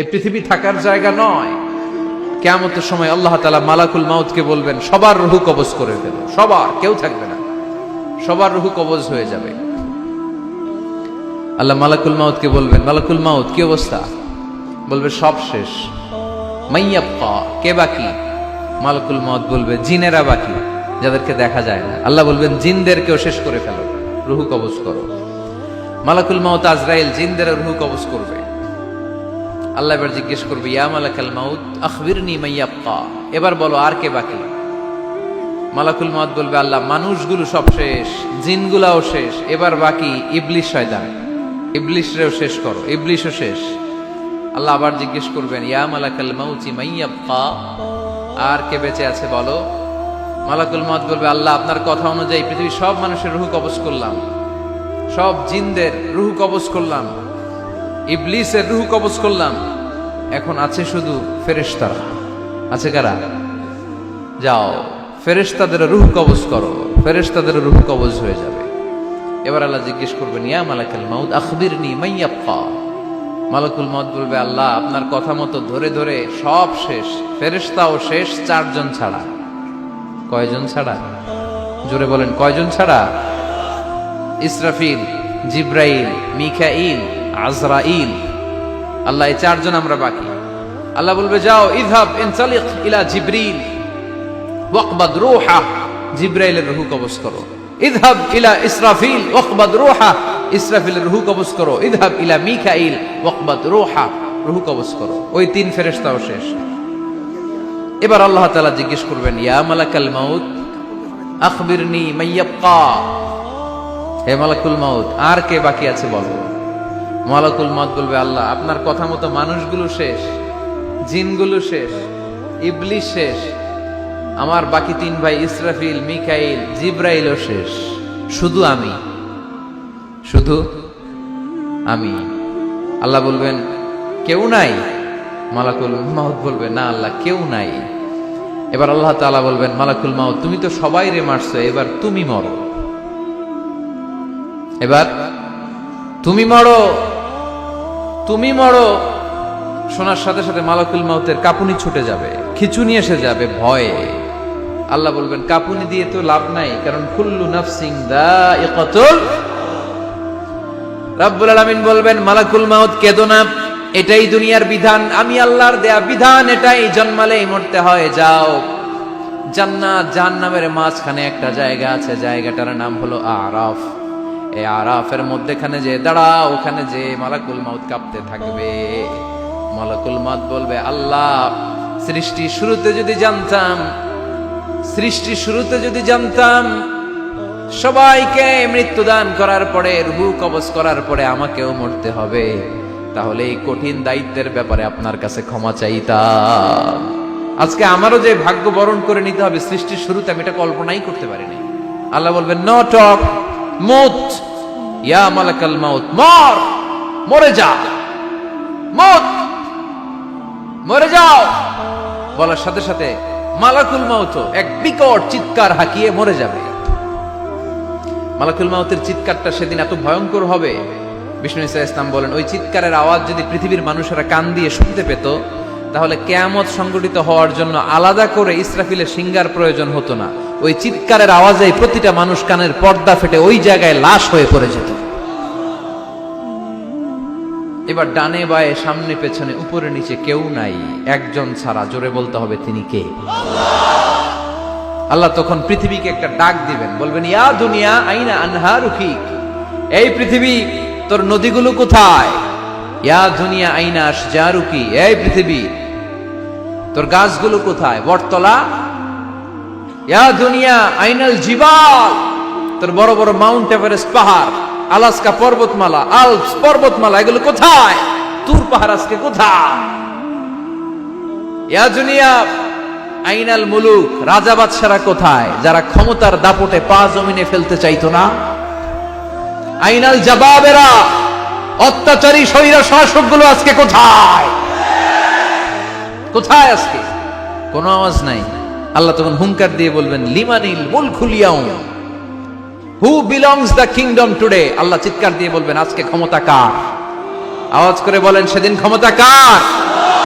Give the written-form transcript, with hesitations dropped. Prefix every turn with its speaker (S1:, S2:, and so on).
S1: এই পৃথিবী থাকার জায়গা নয়। কিয়ামতের সময় আল্লাহ তাআলা মালাকুল মাউতকে বলবেন, সবার রূহ কবজ করে ফেলো, সবার, কেউ থাকবে না, সবার রূহ কবজ হয়ে যাবে। আল্লাহ মালাকুল মাউতকে বলবেন, মালাকুল মাউত কি অবস্থা? বলবে সব শেষ। মাইয়াবকা, কে বাকি? মালাকুল মাউত বলবে জিনেরা বাকি, যাদেরকে দেখা যায় না। আল্লাহ বলবেন জিনদেরকেও শেষ করে ফেলো, রূহ কবজ করো। মালাকুল মাউত আজরাইল জিনদের রূহ কবজ করবে। আল্লাহ এবার জিজ্ঞেস করবে, ইয়া মালাকাল মাউত আখবিরনি মাইয়াবকা, এবার বলো আর কে বাকি? মালাকুল মাউত বলবে, আল্লাহ মানুষগুলো সব শেষ, জিনগুলাও শেষ, এবার বাকি ইবলিশ শয়তান, ইবলিশরেও শেষ করো, ইবলিশও শেষ। আল্লাহ আবার জিজ্ঞেস করবেন, ইয়া মালাকাল মাউতি মাইয়াবকা, আর কে বেঁচে আছে বলো? মালাকুল মাউত বলবে, আল্লাহ আপনার কথা অনুযায়ী পৃথিবীর সব মানুষের রূহ কবজ করলাম, সব জিনদের রূহ কবজ করলাম, ইবলিসের রূহ কবজ করলাম, এখন আছে শুধু ফেরেশতারা। আছে কারা? যাও ফেরেশতাদের রূহ কবজ করো, ফেরেশতাদের রূহ কবজ হয়ে যাবে। এবার আল্লাহ জিজ্ঞেস করবেন, ইয়া মালাকাল মাউত আখবিরনি মাইয়াবকা। মালাকুল মাউত বলবে, আল্লাহ আপনার কথা মতো ধরে ধরে সব শেষ, ফেরেশতাও শেষ, চারজন ছাড়া। কয়জন ছাড়া? জোরে বলেন, কয়জন ছাড়া? ইসরাফিল, জিব্রাইল, মিকাইল, আজরাইল। আল্লাহ এই চারজন আমরা বাকি। আল্লাহ বলবে, যাও ইযহাব ইনতালিক ইলা জিবরিল ওয়াকবাদ রূহা, জিব্রাইলের রূহ কবজ করো। ইযহাব ইলা ইসরাফিল ওয়াকবাদ রূহা, ইসরাফিলের রূহ কবজ করো। ইযহাব ইলা মিকাইল ওয়াকবাদ রূহা, রূহ কবজ করো। ওই তিন ফেরেশতাও শেষ। এবার আল্লাহ তাআলা জিজ্ঞেস করবেন, ইয়া মালাকাল মাউত আখবিরনি মাইয়াবকা, হে মালাকুল মাউত আর কে বাকি আছে বলো? মালাকুল মাউত বলবে, আল্লাহ আপনার কথা মতো মানুষগুলো শেষ, জিনগুলো শেষ, ইবলিশ শেষ, আমার বাকি তিন ভাই ইসরাফিল, মিকাইল, জিব্রাইলও শেষ, শুধু আমি, শুধু আমি। আল্লাহ বলবেন, কেউ নাই? মালাকুল মাউত বলবে, না আল্লাহ কেউ নাই। এবার আল্লাহ তাআলা বলবেন, মালাকুল মাউত তুমি তো সবাই রে মারছো, এবার তুমি মরো, এবার তুমি মরো, তুমি মরো। শোনার সাথে সাথে মালাকুল মাউতের কাঁপুনি ছুটে যাবে, খিঁচুনি এসে যাবে ভয়ে। আল্লাহ বলবেন, কাঁপুনি দিয়ে তো লাভ নাই, কারণ কুল্লু নাফসিন যায়িকাতুল। রব্বুল আলামিন বলবেন, মালাকুল মাউত কেঁদো না, এটাই দুনিয়ার বিধান, আমি আল্লাহর দেয়া বিধান, এটাই জন্মালেই মরতে হয়। যাও জান্নাত জাহান্নামের মাঝখানে একটা জায়গা আছে, জায়গাটার নাম হলো আরাফ। এই আরাফের মধ্যেখানে যে দাঁড়াও, ওখানে যে মালাকুল মাউত কাঁপতে থাকবে। মালাকুল মাউত বলবে, আল্লাহ সৃষ্টি শুরুতে যদি জানতাম, সৃষ্টি শুরুতে যদি জানতাম সবাইকে মৃত্যুদান করার পরে, রূহ কবজ করার পরে আমাকেও মরতে হবে, তাহলে এই কঠিন দায়িত্বের ব্যাপারে আপনার কাছে ক্ষমা চাইতাম। আজকে আমারও যে ভাগ্য বরণ করে নিতে হবে সৃষ্টির শুরুতে, আমি এটা কল্পনাই করতে পারিনি। আল্লাহ বলবেন, নো টক, মুত, ইয়া মালাকাল মাউত, মর, মরে যা, মুত, মরে যাও। বলার সাথে সাথে মালাকুল মাউত এক বিকট চিৎকার হাঁকিয়ে মরে যাবে। মালাকুল মাউতের চিৎকারটা সেদিন এত ভয়ঙ্কর হবে, বিষ্ণু ঈসা ইসলাম বলেন, ওই চিৎকারের আওয়াজ যদি পৃথিবীর মানুষেরা কান দিয়ে শুনতে পেত, তাহলে কিয়ামত সংঘটিত হওয়ার জন্য আলাদা করে ইসরাফিলের সিঙ্গার প্রয়োজন হতো না। ওই চিৎকারের আওয়াজে প্রতিটা মানুষ কানের পর্দা ফেটে ওই জায়গায় লাশ হয়ে পড়ে যেত। এবার ডানে বায়ে সামনে পেছনে উপরে নিচে কেউ নাই, একজন ছাড়া। জোরে বলতে হবে, তিনি কে? আল্লাহ তখন পৃথিবীকে একটা ডাক দিবেন, বলবেন, ইয়া দুনিয়া আইনা আনহারুকি, এই পৃথিবী তোর নদীগুলো কোথায়? ইয়া দুনিয়া আইনা আশজারুকি, এই পৃথিবী তোর গাছগুলো কোথায়? বটতলা। ইয়া দুনিয়া আইনাল জিবাল, তোর বড় বড় মাউন্ট এভারেস্ট পাহাড়, আলাস্কা পর্বতমালা, আলপস পর্বতমালা, এগুলো কোথায়? তুর পাহাড় আজকে কোথায়? ইয়া দুনিয়া আইনাল মুলুক, রাজা বাদশারা কোথায়, যারা ক্ষমতার দাপটে পা জমিনে ফেলতে চাইতো না? আইনাল জাবাবেরা, অত্যাচারী স্বৈর শাসকগুলো আজকে কোথায়? কোথায় আজকে? কোনো আওয়াজ নাই। আল্লাহ তখন হুঙ্কার দিয়ে বলবেন, লিমানিল মুলকুল ইয়াউম, who belongs the kingdom today. আল্লাহ চিৎকার দিয়ে বলবেন, আজকে ক্ষমতা কার? আওয়াজ করে বলেন, সেদিন ক্ষমতা কার?